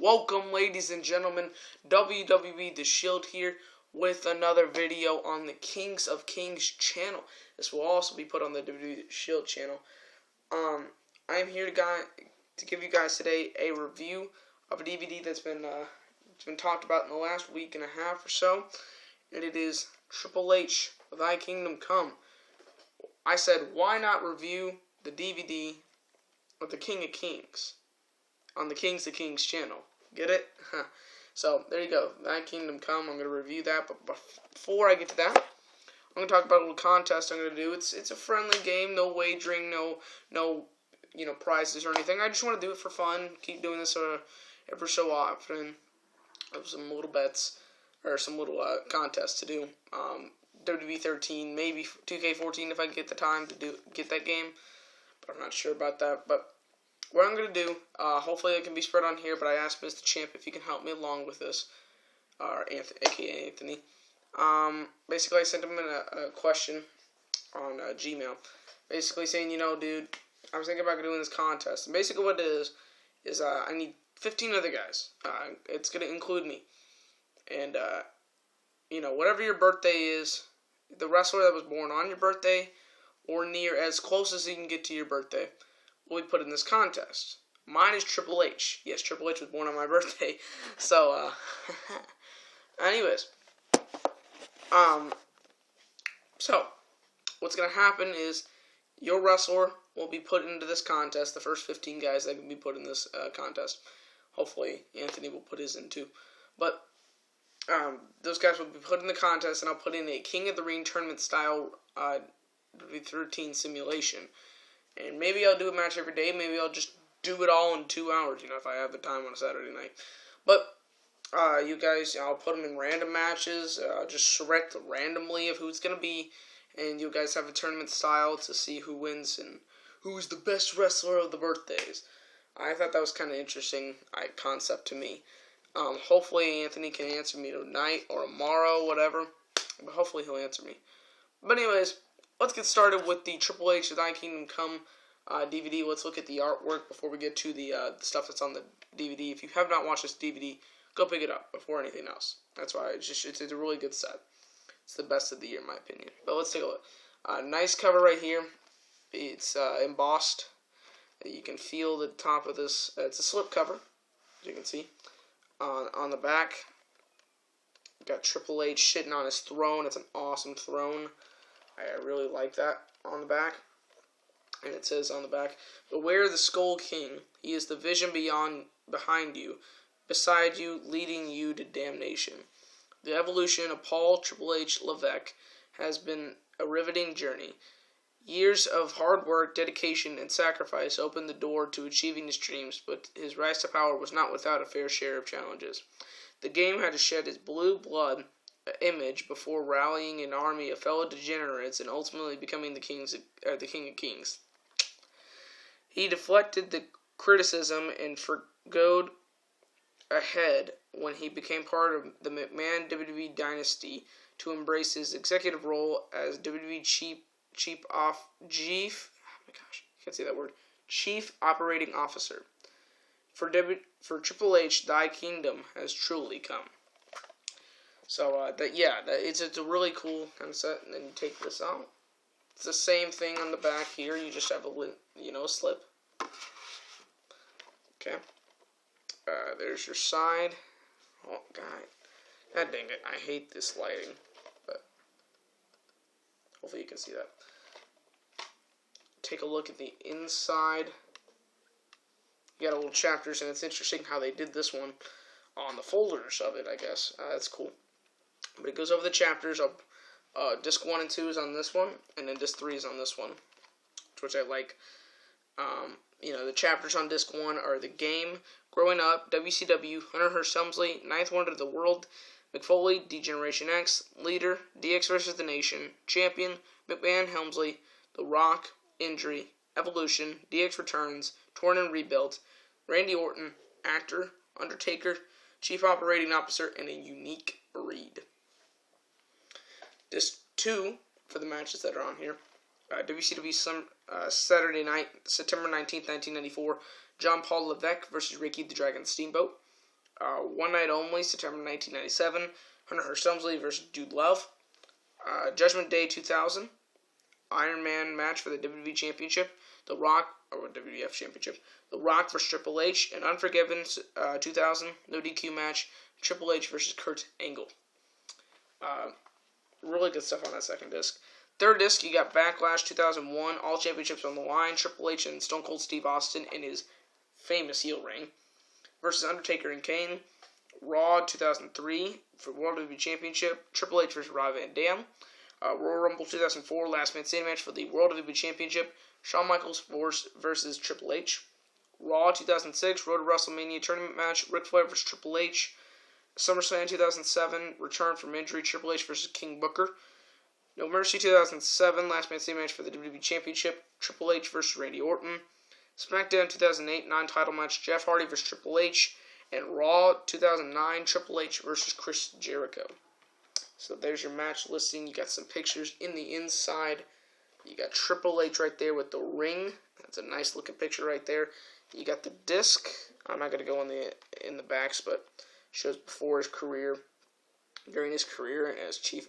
Welcome, ladies and gentlemen. WWE The Shield here with another video on the Kings of Kings channel. This will also be put on the WWE The Shield channel. I'm here to give you guys today a review of a DVD that's been talked about in the last week and a half or so, and it is Triple H, Thy Kingdom Come. I said, why not review the DVD of the King of Kings on the Kings of Kings channel? Get it? So, there you go. Thy Kingdom Come. I'm going to review that. But before I get to that, I'm going to talk about a little contest I'm going to do. It's a friendly game. No wagering. No prizes or anything. I just want to do it for fun. Keep doing this every so often. I have some little bets or some little contests to do. WWE 13, maybe 2K14 if I can get the time to get that game. But I'm not sure about that. But what I'm going to do, hopefully it can be spread on here, but I asked Mr. Champ if he can help me along with this, a.k.a. Anthony. Basically, I sent him a question on Gmail, basically saying, dude, I was thinking about doing this contest. And basically what it is I need 15 other guys. It's going to include me. And, whatever your birthday is, the wrestler that was born on your birthday or near as close as you can get to your birthday, we put in this contest. Mine is Triple H. Yes, Triple H was born on my birthday. So, anyways. So, what's going to happen is your wrestler will be put into this contest. The first 15 guys that can be put in this contest. Hopefully, Anthony will put his in too. But, those guys will be put in the contest, and I'll put in a King of the Ring tournament style 13 simulation. And maybe I'll do a match every day. Maybe I'll just do it all in 2 hours, if I have the time on a Saturday night. But, you guys, I'll put them in random matches. Just select randomly of who it's going to be. And you guys have a tournament style to see who wins and who's the best wrestler of the birthdays. I thought that was kind of interesting concept to me. Hopefully Anthony can answer me tonight or tomorrow, whatever. But hopefully he'll answer me. But anyways, let's get started with the Triple H Thy Kingdom Come DVD. Let's look at the artwork before we get to the stuff that's on the DVD. If you have not watched this DVD, go pick it up before anything else. That's why it's a really good set. It's the best of the year in my opinion. But let's take a look. Nice cover right here. It's embossed. You can feel the top of this. It's a slip cover, as you can see. On the back, got Triple H sitting on his throne. It's an awesome throne. I really like that on the back. And it says on the back, "Beware the Skull King. He is the vision behind you, beside you, leading you to damnation. The evolution of Paul Triple H Levesque has been a riveting journey. Years of hard work, dedication, and sacrifice opened the door to achieving his dreams, but his rise to power was not without a fair share of challenges. The game had to shed his blue blood image before rallying an army of fellow degenerates and ultimately becoming the King of Kings. He deflected the criticism and forgoed ahead when he became part of the McMahon WWE dynasty to embrace his executive role as WWE Chief Operating Officer. For Triple H, Thy Kingdom has truly come." So it's a really cool concept. And then you take this out. It's the same thing on the back here. You just have a slip. Okay. There's your side. Oh God dang it! I hate this lighting, but hopefully you can see that. Take a look at the inside. You got a little chapters, and it's interesting how they did this one on the folders of it, I guess. That's cool. But it goes over the chapters. Disc 1 and 2 is on this one, and then Disc 3 is on this one, which I like. The chapters on Disc 1 are The Game, Growing Up, WCW, Hunter Hearst Helmsley, Ninth Wonder of the World, McFoley, D-Generation X, Leader, DX vs. The Nation, Champion, McMahon Helmsley, The Rock, Injury, Evolution, DX Returns, Torn and Rebuilt, Randy Orton, Actor, Undertaker, Chief Operating Officer, and a Unique Breed. Disc 2, for the matches that are on here, WCW Saturday night, September 19th, 1994, John Paul Levesque versus Ricky the Dragon Steamboat. One Night Only, September 1997. Hunter Hearst Helmsley versus Dude Love. Judgment Day 2000. Iron Man match for the WWE Championship. The Rock, or WWF Championship. The Rock versus Triple H. And Unforgiven 2000. No DQ match. Triple H versus Kurt Angle. Really good stuff on that second disc. Third disc, you got Backlash 2001. All championships on the line. Triple H and Stone Cold Steve Austin in his famous heel reign. Versus Undertaker and Kane. Raw 2003 for World WWE Championship. Triple H versus Rob Van Dam. Royal Rumble 2004 Last Man Standing match for the World WWE Championship. Shawn Michaels versus Triple H. Raw 2006 Road to WrestleMania tournament match. Ric Flair versus Triple H. SummerSlam 2007 return from injury. Triple H versus King Booker. No Mercy 2007 Last Man Standing match for the WWE Championship. Triple H versus Randy Orton. SmackDown 2008 non-title match. Jeff Hardy versus Triple H. And Raw 2009 Triple H versus Chris Jericho. So there's your match listing. You got some pictures in the inside. You got Triple H right there with the ring. That's a nice looking picture right there. You got the disc. I'm not going to go in the backs, but shows before his career, during his career as chief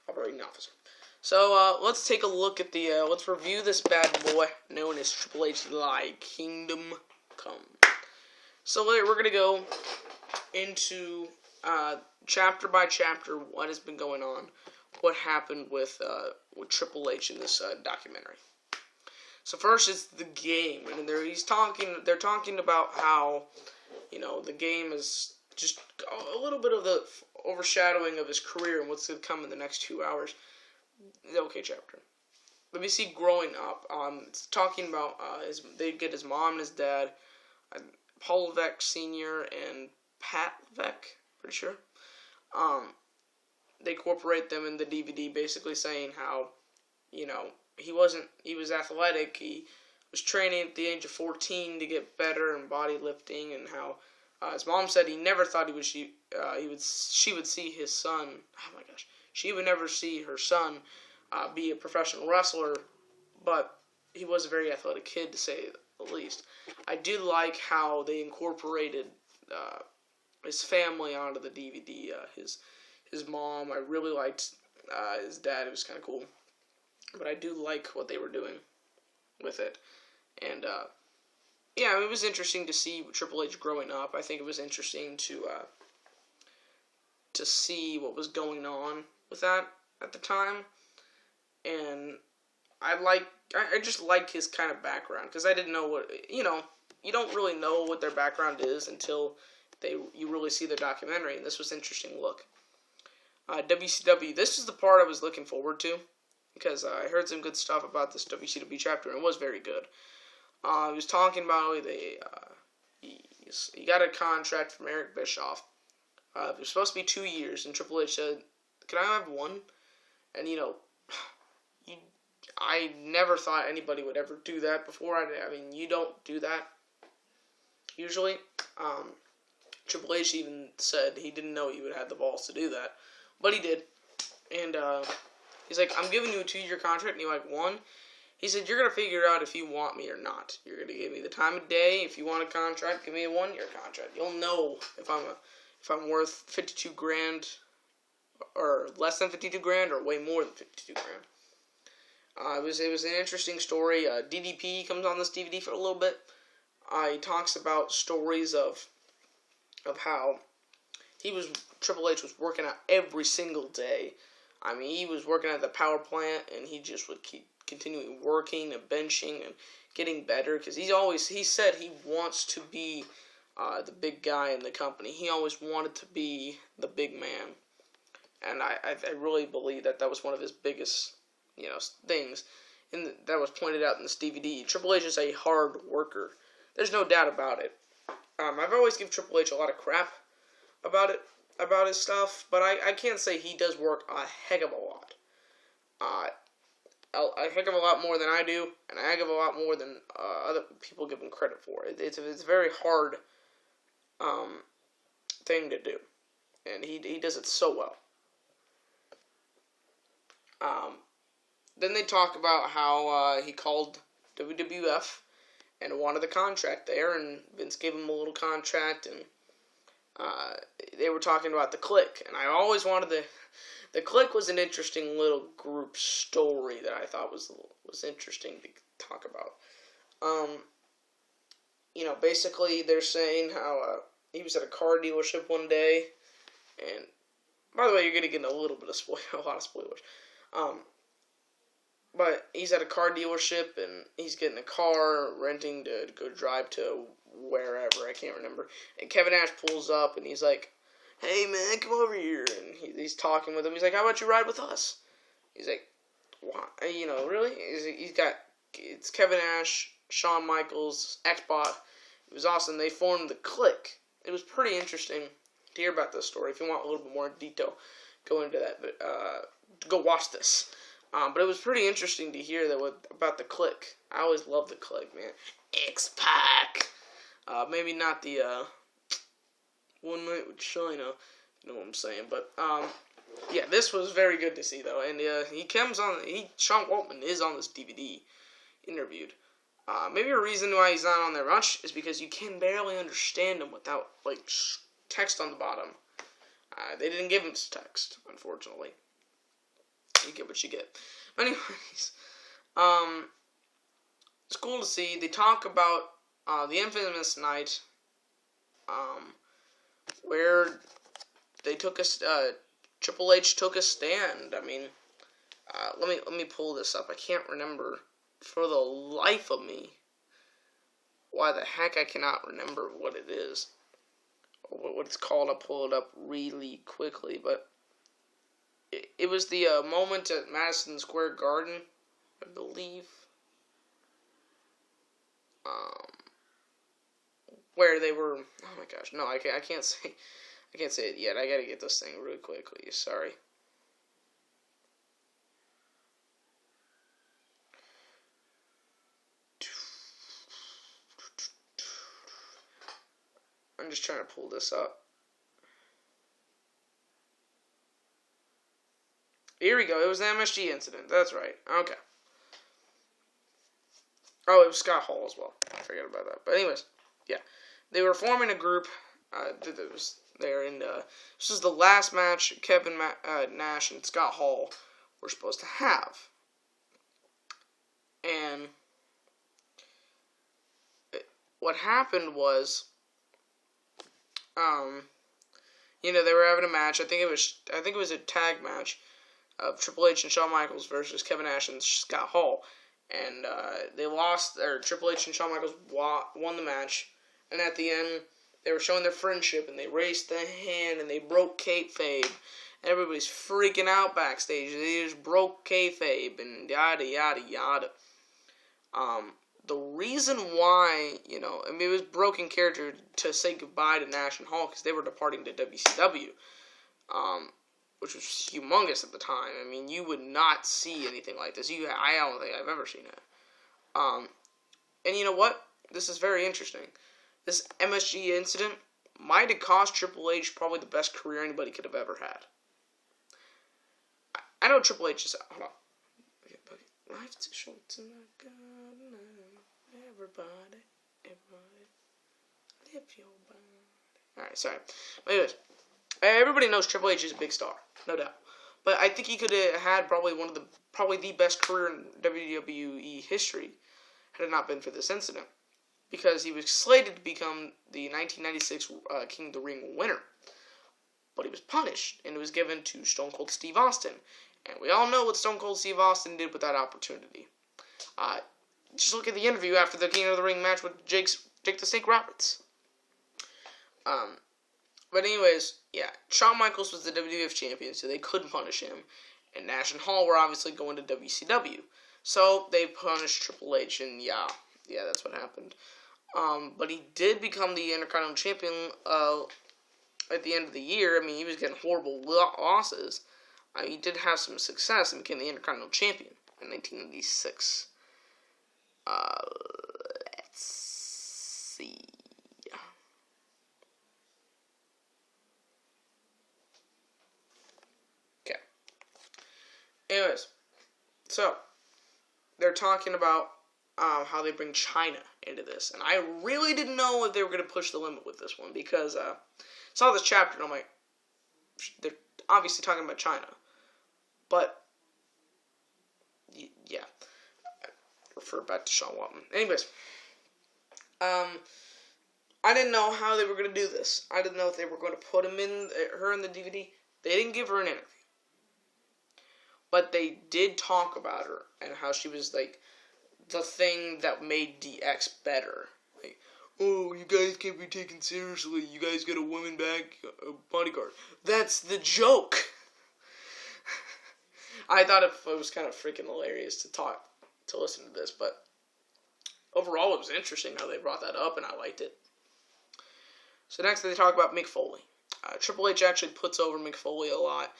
operating officer. So let's take a look at let's review this bad boy known as Triple H Thy Kingdom Come. So we're going to go into chapter by chapter what has been going on, what happened with Triple H in this documentary. So first is the game, and they're talking about how, the game is just a little bit of the overshadowing of his career and what's to come in the next 2 hours. Okay, chapter. Let me see growing up. It's talking about they get his mom and his dad, Paul Levesque Sr. and Pat Levesque, pretty sure. They incorporate them in the DVD, basically saying how, he was athletic, he was training at the age of 14 to get better in bodybuilding, and how his mom said he never thought she would see his son. Oh my gosh, she would never see her son be a professional wrestler, but he was a very athletic kid to say the least. I do like how they incorporated his family onto the DVD. His mom, I really liked his dad. It was kind of cool. But I do like what they were doing with it. And, it was interesting to see Triple H growing up. I think it was interesting to see what was going on with that at the time. And I just like his kind of background, because I didn't know what, you don't really know what their background is until you really see the documentary, and this was an interesting look. WCW, this is the part I was looking forward to, because I heard some good stuff about this WCW chapter, and it was very good. He was talking about he got a contract from Eric Bischoff. It was supposed to be 2 years, and Triple H said, "Can I have one?" And I never thought anybody would ever do that before. I mean, you don't do that usually. Triple H even said he didn't know he would have the balls to do that, but he did. And he's like, "I'm giving you a 2-year contract," and you're like, "One?" He said, "You're gonna figure out if you want me or not. You're gonna give me the time of day. If you want a contract, give me a 1-year contract. You'll know if I'm worth $52,000 or less than $52,000 or way more than $52,000." It was an interesting story. DDP comes on this DVD for a little bit. He talks about stories of how Triple H was working out every single day. I mean, he was working at the power plant, and he just would keep continuing working and benching and getting better, because he said he wants to be the big guy in the company. He always wanted to be the big man, and I really believe that was one of his biggest things, and that was pointed out in this DVD. Triple H is a hard worker. There's no doubt about it. I've always given Triple H a lot of crap about his stuff, but I can't say he does work a heck of a lot. A heck of a lot more than I do, and a heck of a lot more than other people give him credit for. It's a very hard thing to do, and he does it so well. Then they talk about how he called WWF and wanted the contract there, and Vince gave him a little contract, and they were talking about the Clique, and I always wanted the Clique was an interesting little group story that I thought was interesting to talk about. Basically they're saying how he was at a car dealership one day, and by the way, you're gonna get a little bit of a lot of spoilers. But he's at a car dealership, and he's getting a car, renting to go drive to wherever, I can't remember. And Kevin Nash pulls up, and he's like, "Hey, man, come over here." And he's talking with him. He's like, "How about you ride with us?" He's like, "Why? Really?" It's Kevin Nash, Shawn Michaels, X-Pac. It was awesome. They formed the Clique. It was pretty interesting to hear about this story. If you want a little bit more detail, go into that. But go watch this. But it was pretty interesting to hear about the Clique. I always loved the Clique, man. X-Pac. Maybe not the One Night with China. You know what I'm saying? But yeah, this was very good to see though. And Sean Waltman is on this DVD interviewed. Maybe a reason why he's not on there much is because you can barely understand him without text on the bottom. They didn't give him text, unfortunately. You get what you get. Anyways, it's cool to see. They talk about the infamous night where they Triple H took a stand. I mean, let me pull this up. I can't remember for the life of me why the heck I cannot remember what it is or what it's called. I'll pull it up really quickly, but it was the moment at Madison Square Garden, I believe, where they were. Oh my gosh, no, I can't say it yet. I gotta get this thing really quickly. Sorry. I'm just trying to pull this up. Here we go. It was the MSG incident. That's right. Okay. Oh, it was Scott Hall as well. I forgot about that. But anyways, yeah. They were forming a group that was there. And this was the last match Kevin Nash and Scott Hall were supposed to have. And what happened was, they were having a match. I think it was a tag match of Triple H and Shawn Michaels versus Kevin Nash and Scott Hall. And they lost, or Triple H and Shawn Michaels won the match. And at the end, they were showing their friendship, and they raised the hand, and they broke kayfabe. Everybody's freaking out backstage. They just broke kayfabe, and yada, yada, yada. The reason why, it was broken character to say goodbye to Nash and Hall, because they were departing to WCW. Which was humongous at the time. I mean, you would not see anything like this. I don't think I've ever seen it. And you know what? This is very interesting. This MSG incident might have cost Triple H probably the best career anybody could have ever had. I know Triple H is... Hold on. Life's too short to not go now. Everybody, live your body. Alright, sorry. But anyways, everybody knows Triple H is a big star, no doubt. But I think he could have had probably the best career in WWE history had it not been for this incident. Because he was slated to become the 1996 King of the Ring winner. But he was punished, and it was given to Stone Cold Steve Austin. And we all know what Stone Cold Steve Austin did with that opportunity. Just look at the interview after the King of the Ring match with Jake the Snake Roberts. But anyways, yeah, Shawn Michaels was the WWF champion, so they couldn't punish him. And Nash and Hall were obviously going to WCW. So they punished Triple H, and yeah, that's what happened. But he did become the Intercontinental Champion at the end of the year. I mean, he was getting horrible losses. He did have some success and became the Intercontinental Champion in 1996. Let's see. Okay. Anyways, so they're talking about how they bring China into this. And I really didn't know if they were going to push the limit with this one, because I saw this chapter and I'm like, they're obviously talking about China. But, yeah. Refer back to Sean Waltman. Anyways, I didn't know how they were going to do this. I didn't know if they were going to put her in the DVD. They didn't give her an interview. But they did talk about her and how she was, like, the thing that made DX better. Like, oh, you guys can't be taken seriously. You guys get a woman back bodyguard. That's the joke. I thought it was kind of freaking hilarious to listen to this, but overall it was interesting how they brought that up, and I liked it. So next they talk about Mick Foley. Triple H actually puts over Mick Foley a lot,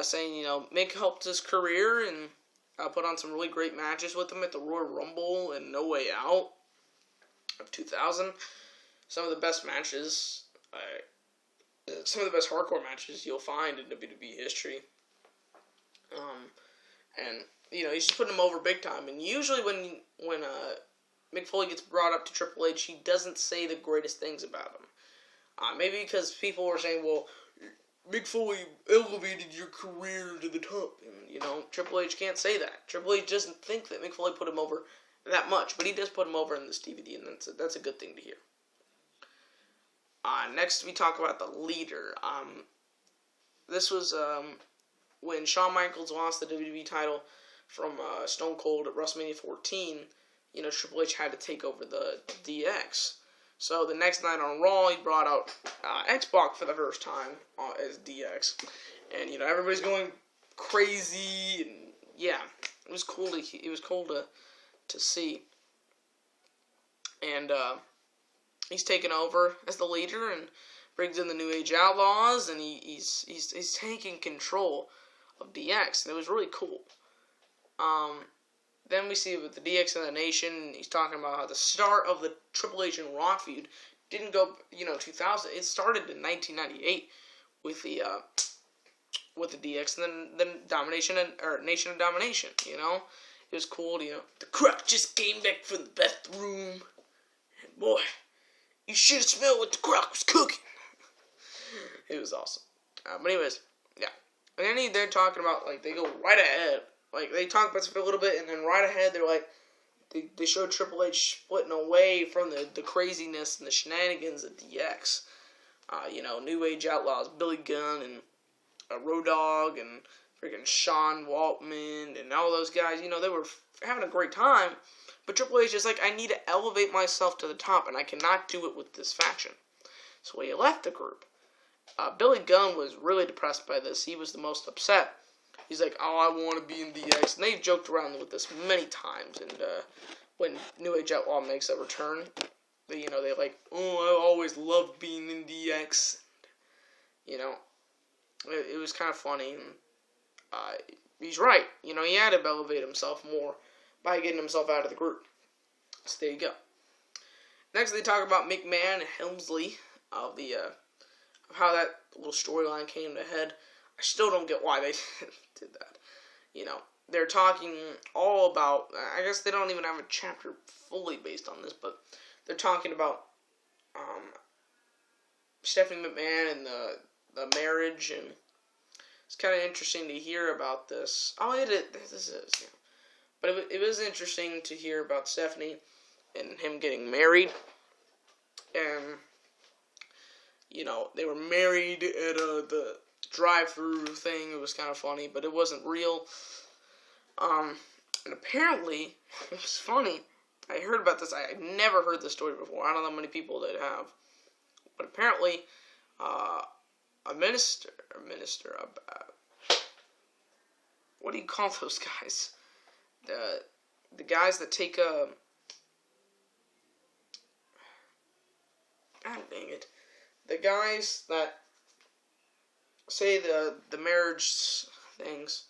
saying, Mick helped his career and put on some really great matches with him at the Royal Rumble and No Way Out of 2000. Some of the best matches, some of the best hardcore matches you'll find in WWE history. And he's just putting him over big time. And usually when Mick Foley gets brought up to Triple H, he doesn't say the greatest things about him. Maybe because people were saying, well, Mick Foley elevated your career to the top. And, Triple H can't say that. Triple H doesn't think that Mick Foley put him over that much, but he does put him over in this DVD, and that's a good thing to hear. Next, we talk about the leader. This was when Shawn Michaels lost the WWE title from Stone Cold at WrestleMania 14. Triple H had to take over the DX. So the next night on Raw, he brought out X-Pac for the first time as DX, and everybody's going crazy, and yeah, it was cool to see. And he's taken over as the leader and brings in the New Age Outlaws, and he's taking control of DX, and it was really cool. Then we see with the DX and the Nation, he's talking about how the start of the Triple H and Rock feud didn't go, 2000. It started in 1998 with the DX and then Domination or Nation of Domination. It was cool. The Croc just came back from the bathroom, and boy, you should have smelled what the Croc was cooking. It was awesome. But anyways, yeah. And then they're talking about, like, they go right ahead. Like, they talk about it for a little bit, and then right ahead, they're like, they show Triple H splitting away from the craziness and the shenanigans of DX. New Age Outlaws, Billy Gunn, and Road Dogg, and freaking Sean Waltman, and all those guys. They were having a great time, but Triple H is like, I need to elevate myself to the top, and I cannot do it with this faction. So he left the group. Billy Gunn was really depressed by this. He was the most upset. He's like, oh, I want to be in DX. And they've joked around with this many times. And when New Age Outlaw makes a return, they're like, oh, I always loved being in DX. It was kind of funny. And, he's right. He had to elevate himself more by getting himself out of the group. So there you go. Next, they talk about McMahon and Helmsley of how that little storyline came to head. I still don't get why they did that. They're talking all about, I guess they don't even have a chapter fully based on this, but they're talking about Stephanie McMahon and the marriage, and it's kind of interesting to hear about this. This is, yeah. But it was interesting to hear about Stephanie and him getting married, and, they were married at the drive-through thing. It was kind of funny, but it wasn't real. And apparently, it was funny. I heard about this. I never heard this story before. I don't know how many people that have. But apparently, a minister, what do you call those guys? The guys that take God dang it. The guys that say the marriage things,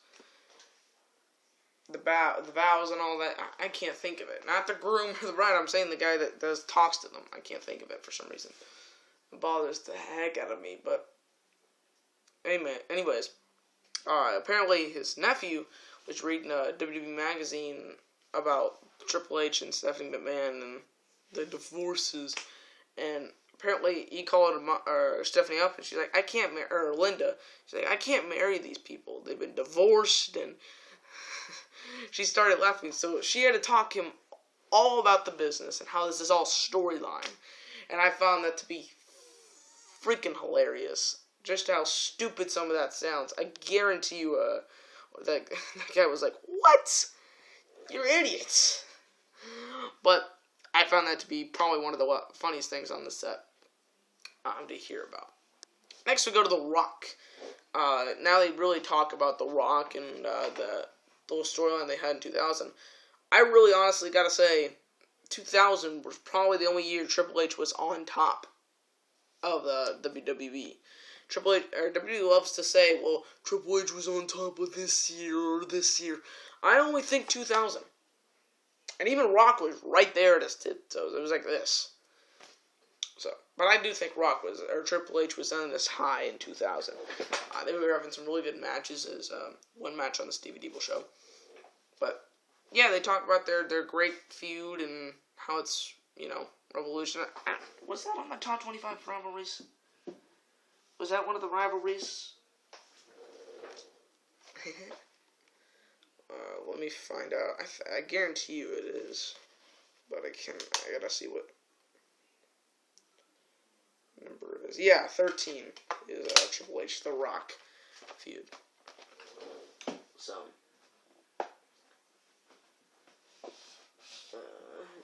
the vows and all that. I can't think of it. Not the groom or the bride. I'm saying the guy that talks to them. I can't think of it for some reason. It bothers the heck out of me. But anyways, apparently his nephew was reading a WWE magazine about Triple H and Stephanie McMahon and the divorces, and apparently he called Stephanie up, and she's like, I can't marry, or Linda, she's like, I can't marry these people. They've been divorced, and she started laughing. So she had to talk him all about the business and how this is all storyline, and I found that to be freaking hilarious. Just how stupid some of that sounds. I guarantee you, that guy was like, "What? You're idiots." But I found that to be probably one of the funniest things on the set to hear about. Next, we go to The Rock. Now they really talk about The Rock and the little storyline they had in 2000. I really honestly gotta say, 2000 was probably the only year Triple H was on top of the WWE. Triple H, or WWE loves to say, well, Triple H was on top of this year or this year. I only think 2000. And even Rock was right there at his tiptoes. It was like this. So, but I do think Triple H was on this high in 2000. They were having some really good matches. As one match on the Stevie Deeble show. But yeah, they talk about their great feud and how it's, Revolution. Was that on my top 25 rivalries? Was that one of the rivalries? Let me find out. I guarantee you it is. But I gotta see what number it is. Yeah, 13 is Triple H, The Rock feud. So,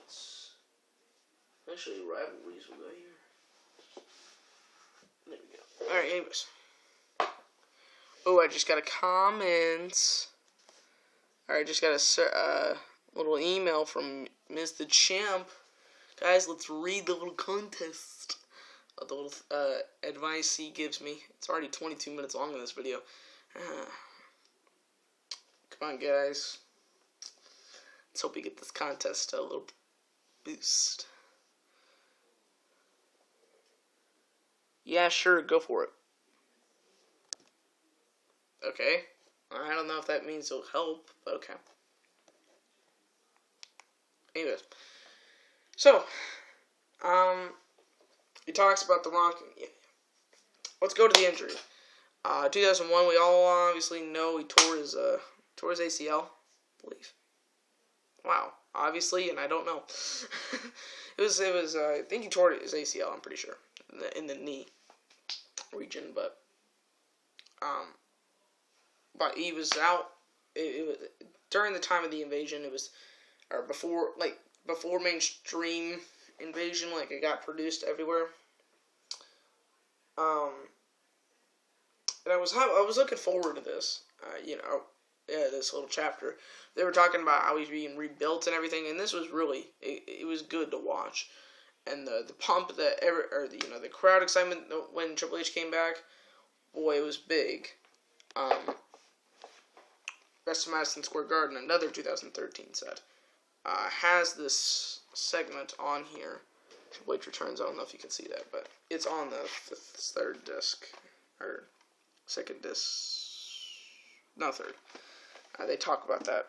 it's actually rivalries will go here. There we go. Alright, anyways. Oh, I just got a comment. Alright, just got a little email from Ms. The Champ. Guys, let's read the little contest. The little advice he gives me. It's already 22 minutes long in this video. Come on, guys. Let's hope we get this contest a little boost. Yeah, sure, go for it. Okay. I don't know if that means it'll help, but okay. Anyways. So, he talks about The Rock. Yeah. Let's go to the injury. 2001, we all obviously know he tore his ACL, I believe. Wow. Obviously, and I don't know. it was. I think he tore his ACL. I'm pretty sure in the knee region, but he was out. It was during the time of the invasion. It was, or before mainstream invasion. Like it got produced everywhere. And I was looking forward to this. This little chapter. They were talking about how he's being rebuilt and everything, and this was really it was good to watch. And the pump the crowd excitement when Triple H came back, boy, it was big. Best of Madison Square Garden, another 2013 set, has this segment on here. Triple H returns. I don't know if you can see that, but it's on the third disc or second disc. No, third. They talk about that.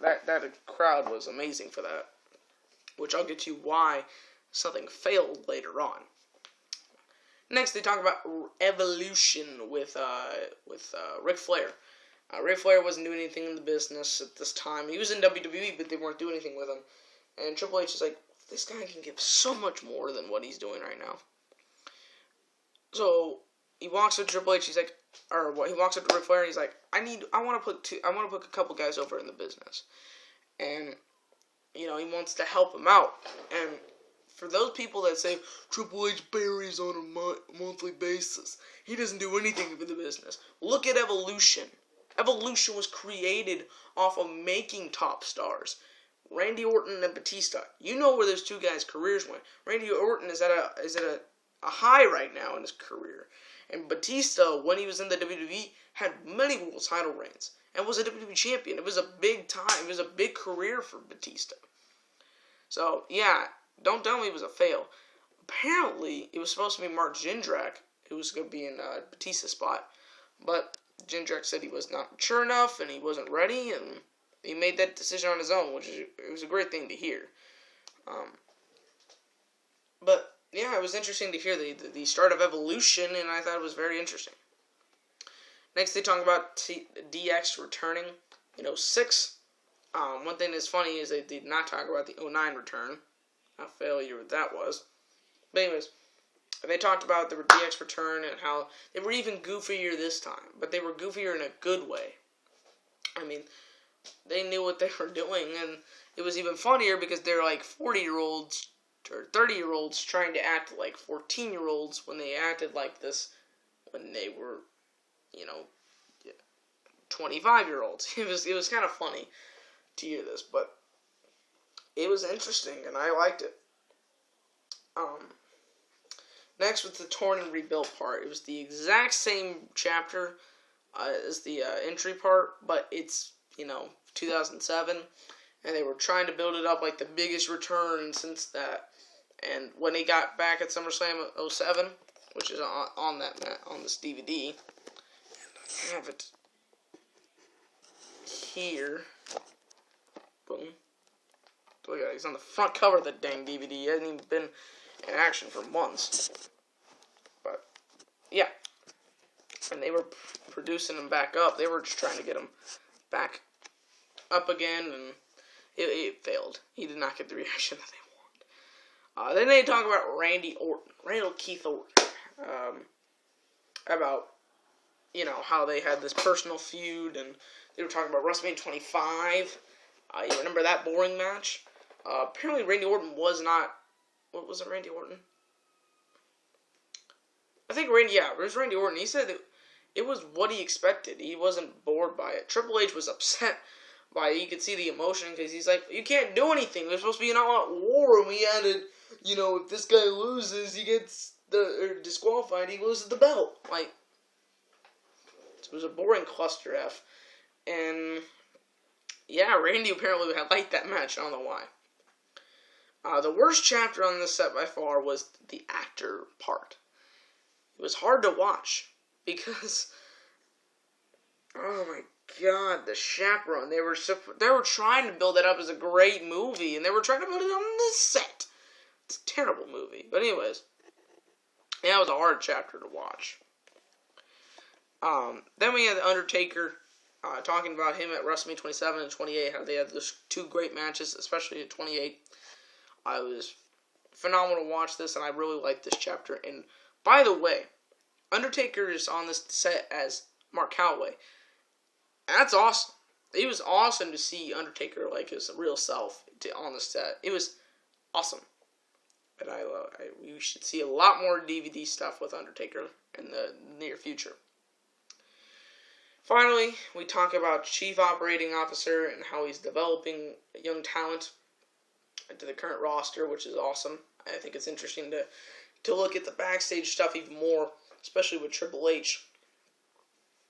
That crowd was amazing for that, which I'll get to why something failed later on. Next, they talk about Evolution with Ric Flair. Ric Flair wasn't doing anything in the business at this time. He was in WWE, but they weren't doing anything with him. And Triple H is like, this guy can give so much more than what he's doing right now. So he walks up to Triple H. He walks up to Ric Flair and he's like, I want to put a couple guys over in the business, and he wants to help him out. And for those people that say Triple H buries on a monthly basis, he doesn't do anything for the business. Look at Evolution. Evolution was created off of making top stars. Randy Orton and Batista. You know where those two guys' careers went. Randy Orton is at a high right now in his career. And Batista, when he was in the WWE, had many world title reigns and was a WWE champion. It was a big time. It was a big career for Batista. So, yeah, don't tell me it was a fail. Apparently, it was supposed to be Mark Jindrak who was going to be in Batista's spot. But Jindrak said he was not mature enough and he wasn't ready. And He made that decision on his own, which it was a great thing to hear. But yeah, it was interesting to hear the start of Evolution, and I thought it was very interesting. Next, they talk about DX returning in 06. One thing that's funny is they did not talk about the 09 return. How failure that was. But anyways, they talked about the DX return and how they were even goofier this time. But they were goofier in a good way. I mean, they knew what they were doing. And it was even funnier because they're like 40-year-olds or 30-year-olds trying to act like 14-year-olds when they acted like this when they were, 25-year-olds. It was kind of funny to hear this, but it was interesting, and I liked it. Next was the torn and rebuilt part. It was the exact same chapter as the entry part, but it's 2007, and they were trying to build it up like the biggest return since that. And when they got back at SummerSlam 07, which is on this DVD, I have it here. Boom. Look at it. He's on the front cover of the dang DVD. He hasn't even been in action for months. But, yeah. And they were producing him back up. They were just trying to get him back up again, and it failed. He did not get the reaction that they wanted. Then they talk about Randy Orton. Randall Keith Orton. About, how they had this personal feud, and they were talking about WrestleMania 25. You remember that boring match? Apparently Randy Orton was not... What was it, Randy Orton? I think it was Randy Orton. He said that it was what he expected. He wasn't bored by it. Triple H was upset by it. You could see the emotion because he's like, you can't do anything. There's supposed to be an all-out war, and we added, if this guy loses, he gets disqualified, he loses the belt. Like, it was a boring cluster F. And... yeah, Randy apparently had liked that match. I don't know why. The worst chapter on this set by far was the actor part. It was hard to watch because, oh my god, the Chaperone. They were trying to build it up as a great movie, and they were trying to build it on this set. It's a terrible movie. But anyways, yeah, it was a hard chapter to watch. Then we had The Undertaker. Talking about him at WrestleMania 27 and 28, how they had those two great matches, especially at 28. It was phenomenal to watch this, and I really liked this chapter. And by the way, Undertaker is on this set as Mark Calaway. That's awesome. It was awesome to see Undertaker like his real self on the set. It was awesome. And we should see a lot more DVD stuff with Undertaker in the near future. Finally, we talk about Chief Operating Officer and how he's developing young talent into the current roster, which is awesome. I think it's interesting to look at the backstage stuff even more, especially with Triple H.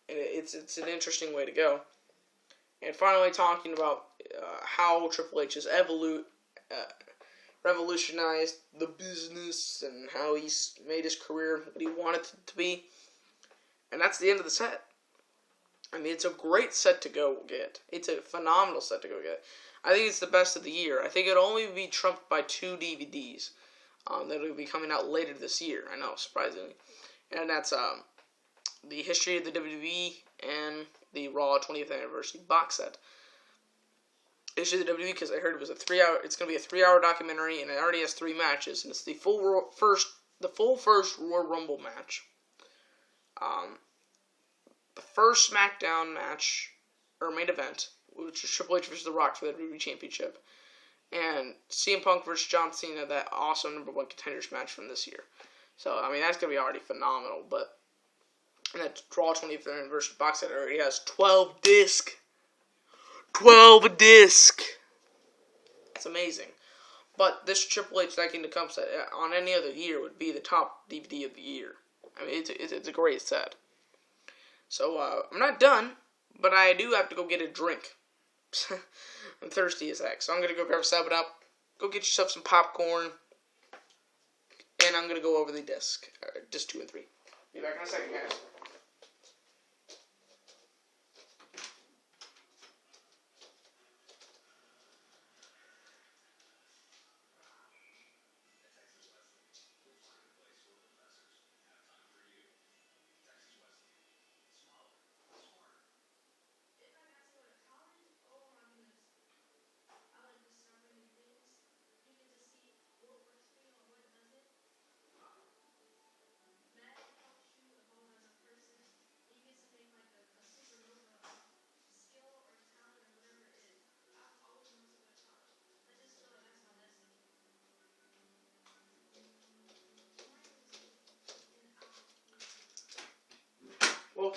And it's an interesting way to go. And finally, talking about how Triple H has revolutionized the business and how he's made his career what he wanted it to be. And that's the end of the set. I mean, it's a great set to go get. It's a phenomenal set to go get. I think it's the best of the year. I think it'll only be trumped by 2 DVDs that will be coming out later this year. I know, surprisingly. And that's the history of the WWE and the Raw 20th Anniversary box set. History of the WWE because I heard it was it's going to be a 3-hour documentary, and it already has 3 matches, and it's the full first Royal Rumble match. The first SmackDown match, or main event, which is Triple H vs. The Rock for the WWE Championship, and CM Punk vs. John Cena, that awesome number 1 contenders match from this year. So, I mean, that's going to be already phenomenal, but that Raw 20th Anniversary box set already has 12 disc. 12 disc! It's amazing. But this Triple H Tag Team Come set, on any other year, would be the top DVD of the year. I mean, it's a great set. So, I'm not done, but I do have to go get a drink. I'm thirsty as heck, so I'm going to go grab a 7-Up, go get yourself some popcorn, and I'm going to go over the disc, disc 2 and 3. Be back in a second, guys.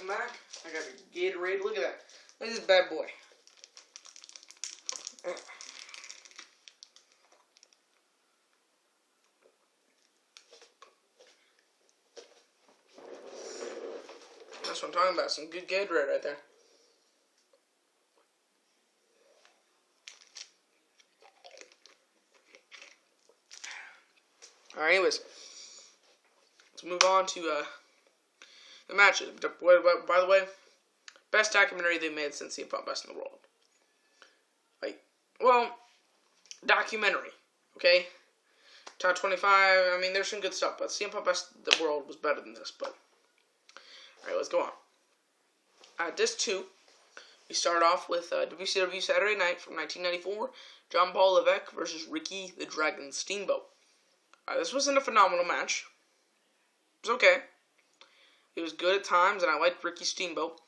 welcome back. I got a Gatorade. Look at that. Look at this bad boy. That's what I'm talking about. Some good Gatorade right there. Alright, anyways. Let's move on to the matches. By the way, best documentary they made since CM Punk Best in the World. Like, well, documentary, okay? Top 25, I mean, there's some good stuff, but CM Punk Best in the World was better than this, but... Alright, let's go on. Disc 2, we start off with WCW Saturday Night from 1994, John Paul Levesque versus Ricky the Dragon Steamboat. This wasn't a phenomenal match. It was okay. It was good at times, and I liked Ricky Steamboat.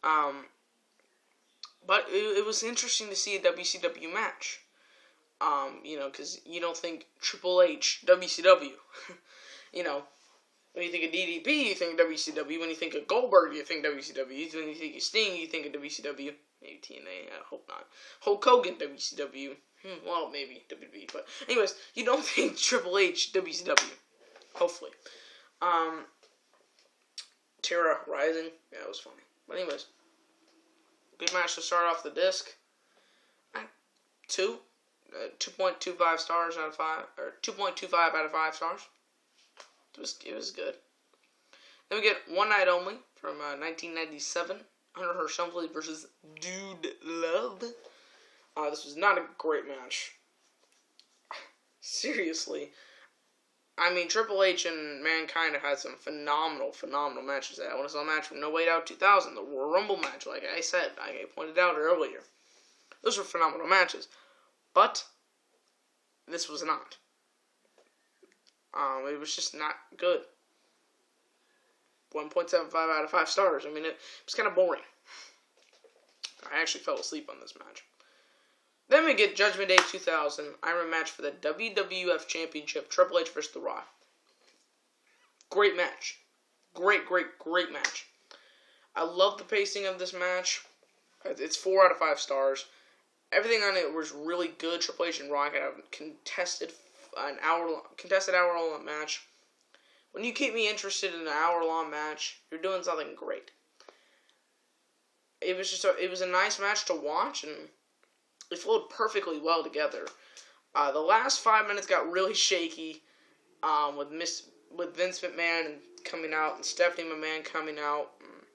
But it was interesting to see a WCW match. Because you don't think Triple H, WCW. When you think of DDP, you think of WCW. When you think of Goldberg, you think WCW. When you think of Sting, you think of WCW. Maybe TNA, I hope not. Hulk Hogan, WCW. Well, maybe WWE. But anyways, you don't think Triple H, WCW. Hopefully. Terra Rising. Yeah, it was funny. But anyways. Good match to start off the disc. 2.25 stars out of 5. Or 2.25 out of 5 stars. It was good. Then we get One Night Only from 1997. Hunter Hearst Helmsley versus Dude Love. This was not a great match. Seriously. I mean, Triple H and Mankind have had some phenomenal matches. I want to saw a match from No Way Out 2000, the Royal Rumble match, like I said, I pointed out earlier. Those were phenomenal matches. But, this was not. It was just not good. 1.75 out of 5 stars. I mean, it was kind of boring. I actually fell asleep on this match. Then we get Judgment Day 2000, Iron match for the WWF Championship, Triple H vs. The Rock. Great match. Great match. I love the pacing of this match. It's 4 out of 5 stars. Everything on it was really good. Triple H and Rock had a contested hour-long match. When you keep me interested in an hour-long match, you're doing something great. It was a nice match to watch, and it flowed perfectly well together. The last 5 minutes got really shaky, with Vince McMahon coming out and Stephanie McMahon coming out, and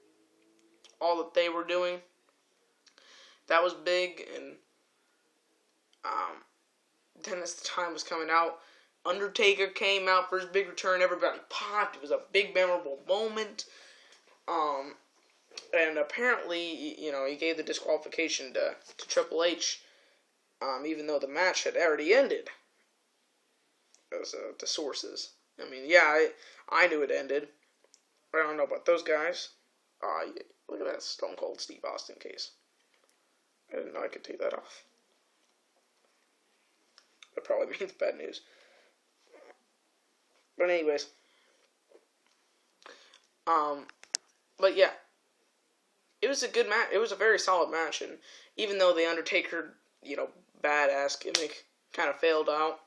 all that they were doing. That was big, and then as the time was coming out, Undertaker came out for his big return. Everybody popped. It was a big, memorable moment. And apparently, he gave the disqualification to Triple H, even though the match had already ended. As the sources. I mean, yeah, I knew it ended. I don't know about those guys. Look at that Stone Cold Steve Austin case. I didn't know I could take that off. That probably means bad news. But anyways. But yeah. It was a good match. It was a very solid match. And even though the Undertaker, badass gimmick kind of failed out,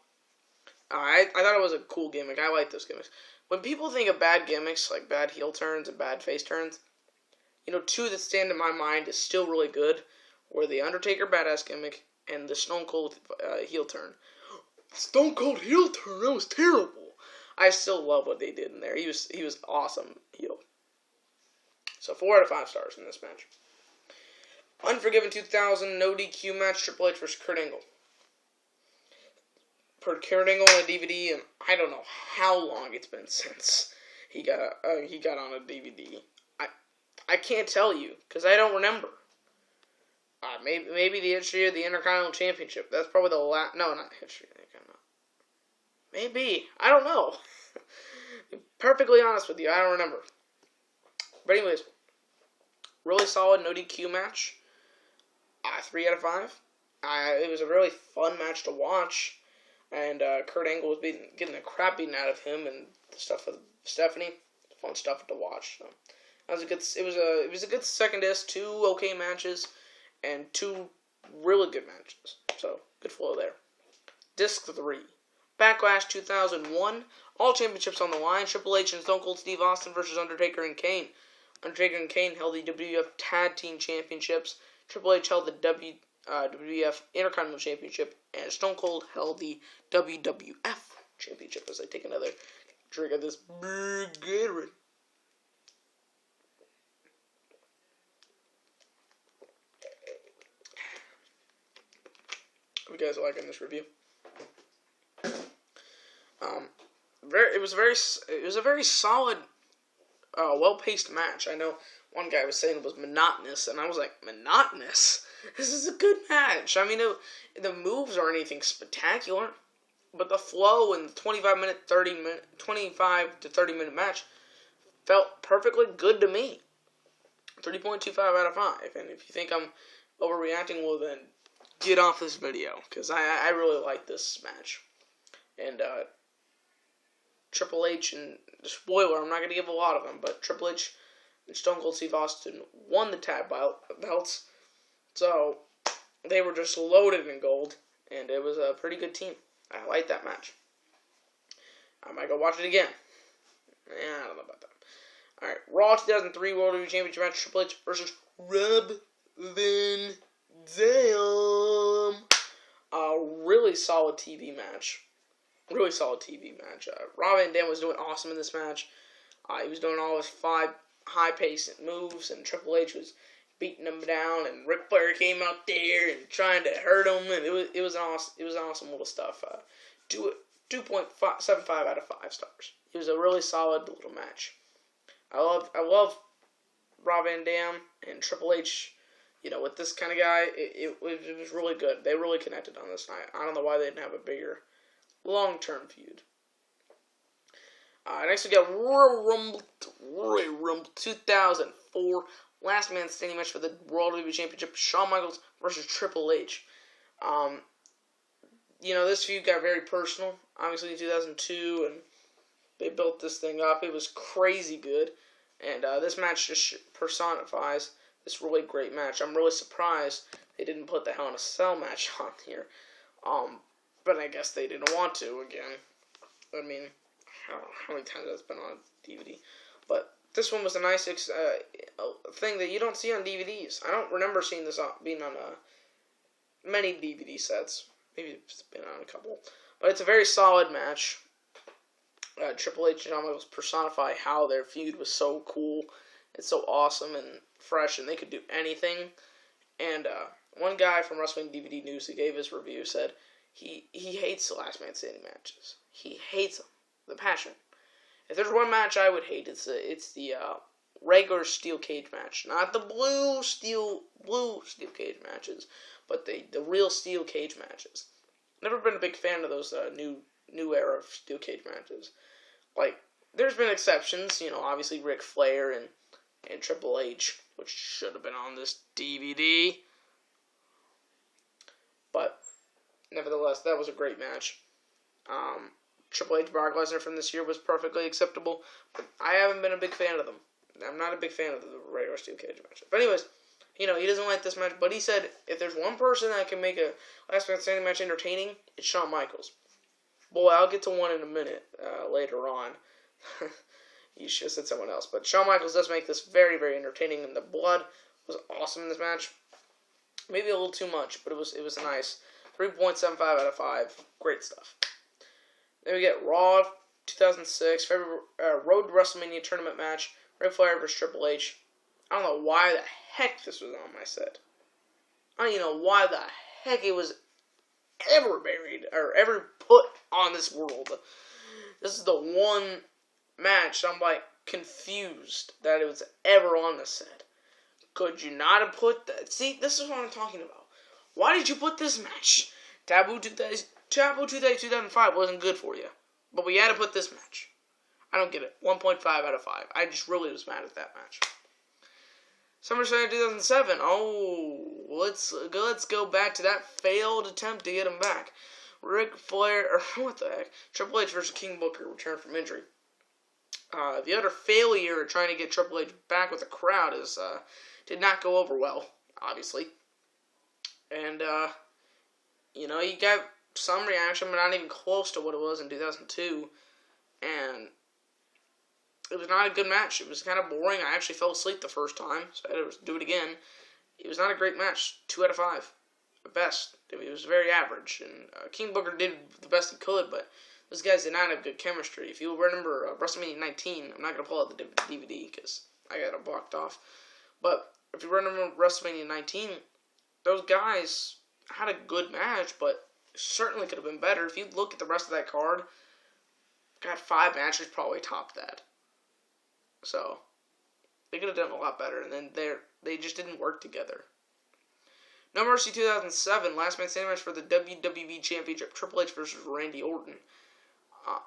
I thought it was a cool gimmick. I like those gimmicks. When people think of bad gimmicks, like bad heel turns and bad face turns, two that stand in my mind is still really good, were the Undertaker badass gimmick and the Stone Cold heel turn. Stone Cold heel turn, that was terrible. I still love what they did in there. He was awesome heel. So 4 out of 5 stars in this match. Unforgiven 2000 no DQ match, Triple H vs. Kurt Angle. Put Kurt Angle on a DVD, and I don't know how long it's been since he got on a DVD. I can't tell you because I don't remember. Maybe the history of the Intercontinental Championship. That's probably the last. No, not the history of the Intercontinental. Maybe I don't know. To be perfectly honest with you, I don't remember. But anyways, really solid no DQ match. 3 out of 5. It was a really fun match to watch. And Kurt Angle was getting the crap beaten out of him and the stuff with Stephanie. Fun stuff to watch. So That was a good. It was a good second disc. 2 okay matches, and 2 really good matches. So good flow there. Disc 3, Backlash 2001. All championships on the line. Triple H and Stone Cold Steve Austin versus Undertaker and Kane. Undertaker and Kane held the WWF Tag Team Championships. Triple H held the WWF Intercontinental Championship, and Stone Cold held the WWF Championship. As I take another drink of this big Gatorade. Hope you guys are liking this review. It was a very solid, well-paced match. I know one guy was saying it was monotonous, and I was like, monotonous? This is a good match. I mean, the moves aren't anything spectacular, but the flow in the 25 to 30 minute match felt perfectly good to me. 3.25 out of 5. And if you think I'm overreacting, well then get off this video, because I really like this match. And Triple H, and spoiler, I'm not going to give a lot of them, but Triple H and Stone Cold Steve Austin won the tag belts. So they were just loaded in gold, and it was a pretty good team. I like that match. I might go watch it again. I don't know about that. Alright, Raw 2003 World Heavyweight Championship match, Triple H versus Rob Van Dam. A really solid TV match. Rob Van Dam was doing awesome in this match. He was doing all his 5 high-paced moves, and Triple H was beating him down, and Ric Flair came out there and trying to hurt him, and it was awesome little stuff. 2.75 out of 5 stars. It was a really solid little match. I love Rob Van Dam and Triple H. You know, with this kind of guy, it was really good. They really connected on this night. I don't know why they didn't have a bigger long-term feud. Next we got Royal Rumble 2004. Last man standing match for the World Heavyweight Championship. Shawn Michaels versus Triple H. This feud got very personal. Obviously in 2002, and they built this thing up. It was crazy good. And this match just personifies this really great match. I'm really surprised they didn't put the Hell in a Cell match on here. But I guess they didn't want to again. I mean, how many times that's been on DVD. But this one was a nice thing that you don't see on DVDs. I don't remember seeing this being on many DVD sets. Maybe it's been on a couple. But it's a very solid match. Triple H and Shawn Michaels personify how their feud was so cool. It's so awesome and fresh, and they could do anything. And one guy from Wrestling DVD News who gave his review said he hates the last man standing matches. He hates them. The passion. If there's one match I would hate, it's the regular steel cage match, not the blue steel cage matches, but the real steel cage matches. Never been a big fan of those new era of steel cage matches. Like, there's been exceptions, obviously Ric Flair and Triple H, which should have been on this DVD. But nevertheless, that was a great match. Triple H Brock Lesnar from this year was perfectly acceptable, but I haven't been a big fan of them. I'm not a big fan of the regular steel cage match. But anyways, he doesn't like this match, but he said if there's one person that can make a last man standing match entertaining, it's Shawn Michaels. Boy, I'll get to one in a minute later on. You should have said someone else. But Shawn Michaels does make this very, very entertaining, and the blood was awesome in this match. Maybe a little too much, but it was nice. 3.75 out of 5. Great stuff. Then we get Raw 2006, Road to WrestleMania tournament match, Ric Flair vs. Triple H. I don't know why the heck this was on my set. I don't even know why the heck it was ever buried, or ever put on this world. This is the one match I'm, confused that it was ever on the set. Could you not have put that? See, this is what I'm talking about. Why did you put this match? Taboo 2005 wasn't good for you. But we had to put this match. I don't get it. 1.5 out of 5. I just really was mad at that match. SummerSlam 2007. Oh, let's go back to that failed attempt to get him back. Ric Flair, or what the heck? Triple H versus King Booker returned from injury. The other failure trying to get Triple H back with the crowd did not go over well, obviously. And, you got some reaction, but not even close to what it was in 2002. And it was not a good match. It was kind of boring. I actually fell asleep the first time, so I had to do it again. It was not a great match. 2 out of 5. At best. It was very average. And King Booker did the best he could, but those guys did not have good chemistry. If you remember WrestleMania 19, I'm not going to pull out the DVD because I got it blocked off. But if you remember WrestleMania 19, those guys had a good match, but certainly could have been better. If you look at the rest of that card, got 5 matches probably topped that. So, they could have done a lot better, and then they just didn't work together. No Mercy 2007, last man standing match for the WWE Championship, Triple H versus Randy Orton. I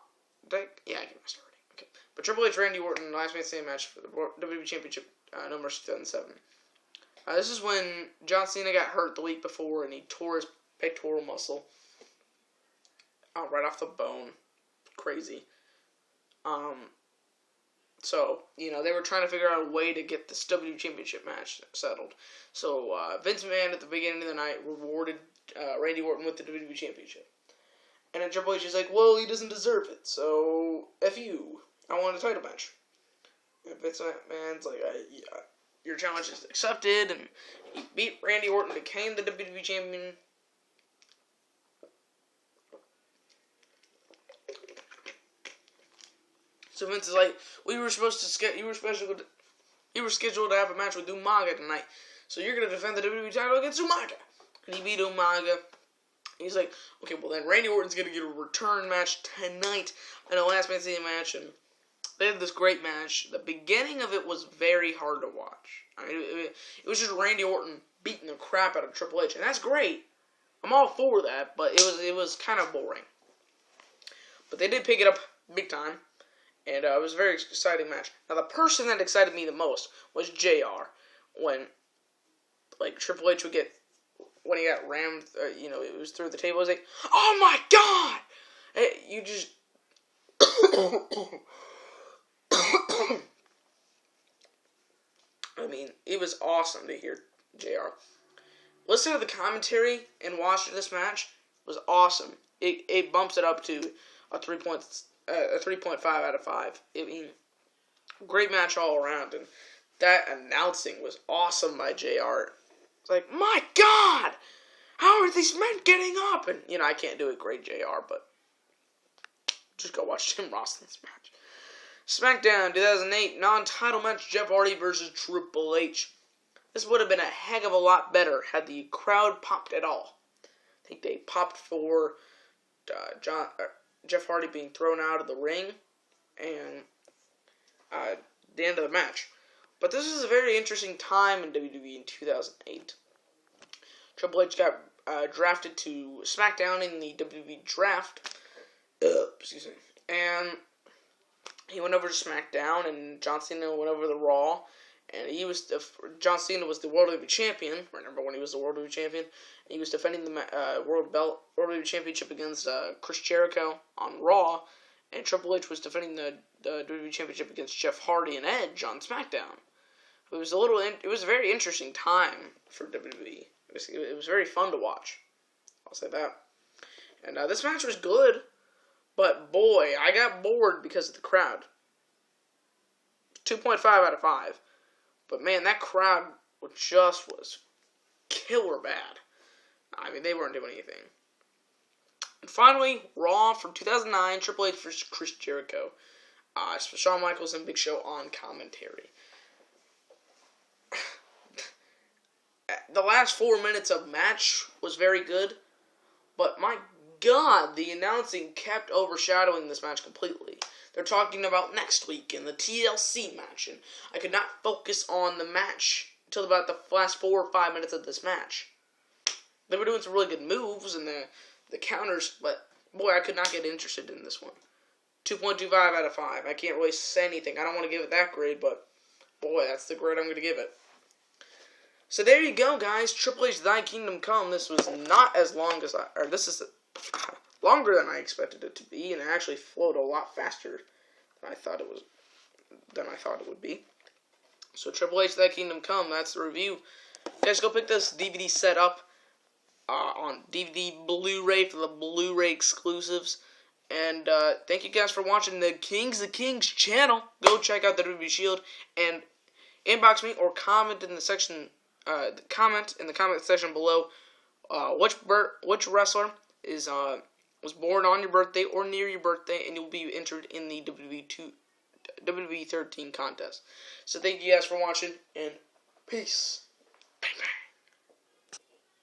give my starting. Okay. But Triple H, Randy Orton, last man standing match for the WWE Championship, No Mercy 2007. This is when John Cena got hurt the week before, and he tore his pectoral muscle. Right off the bone. Crazy. So, they were trying to figure out a way to get this WWE Championship match settled. So, Vince McMahon at the beginning of the night rewarded Randy Orton with the WWE Championship. And then Triple H is like, well, he doesn't deserve it, so F you. I want a title match. And Vince McMahon's like, yeah, your challenge is accepted, and he beat Randy Orton, became the WWE Champion. So Vince is like, you were scheduled to have a match with Umaga tonight, so you're gonna defend the WWE title against Umaga. And he beat Umaga. He's like, okay, well then Randy Orton's gonna get a return match tonight in a last man standing match, and they had this great match. The beginning of it was very hard to watch. It was just Randy Orton beating the crap out of Triple H, and that's great. I'm all for that, but it was kind of boring. But they did pick it up big time. And it was a very exciting match. Now, the person that excited me the most was JR. When, Triple H would get, when he got rammed, it was through the table. I was like, oh my God! You just... I mean, it was awesome to hear JR. Listening to the commentary and watching this match was awesome. It bumps it up to a 3.5 out of 5. I mean, great match all around, and that announcing was awesome by JR. It's like, my God! How are these men getting up? And, I can't do it great, JR, but just go watch Jim Ross's match. SmackDown 2008 non-title match, Jeff Hardy versus Triple H. This would have been a heck of a lot better had the crowd popped at all. I think they popped for Jeff Hardy being thrown out of the ring and the end of the match. But this was a very interesting time in WWE in 2008. Triple H got drafted to SmackDown in the WWE draft. Excuse me. And he went over to SmackDown, and John Cena went over to Raw. And John Cena was the World Heavyweight Champion. Remember when he was the World Heavyweight Champion? He was defending the World Heavyweight Championship against Chris Jericho on Raw, and Triple H was defending the WWE Championship against Jeff Hardy and Edge on SmackDown. It was a very interesting time for WWE. It was very fun to watch. I'll say that. And this match was good, but boy, I got bored because of the crowd. 2.5 out of 5. But man, that crowd was killer bad. I mean, they weren't doing anything. And finally, Raw from 2009, Triple H vs. Chris Jericho. Shawn Michaels and Big Show on commentary. The last 4 minutes of match was very good, but my God, the announcing kept overshadowing this match completely. They're talking about next week in the TLC match, and I could not focus on the match until about the last 4 or 5 minutes of this match. They were doing some really good moves and the counters, but boy, I could not get interested in this one. 2.25 out of 5. I can't really say anything. I don't want to give it that grade, but boy, that's the grade I'm going to give it. So there you go, guys. Triple H Thy Kingdom Come. This was not as long as this is longer than I expected it to be, and it actually flowed a lot faster than I thought it was than I thought it would be. So Triple H That Kingdom Come, that's the review. Guys, go pick this DVD set up on DVD Blu-ray for the Blu-ray exclusives. And thank you guys for watching the Kings of Kings channel. Go check out the WWE Shield and inbox me or comment in the section. Comment in the comment section below which wrestler was born on your birthday or near your birthday, and you'll be entered in the WWE 13 contest. So thank you guys for watching, and peace.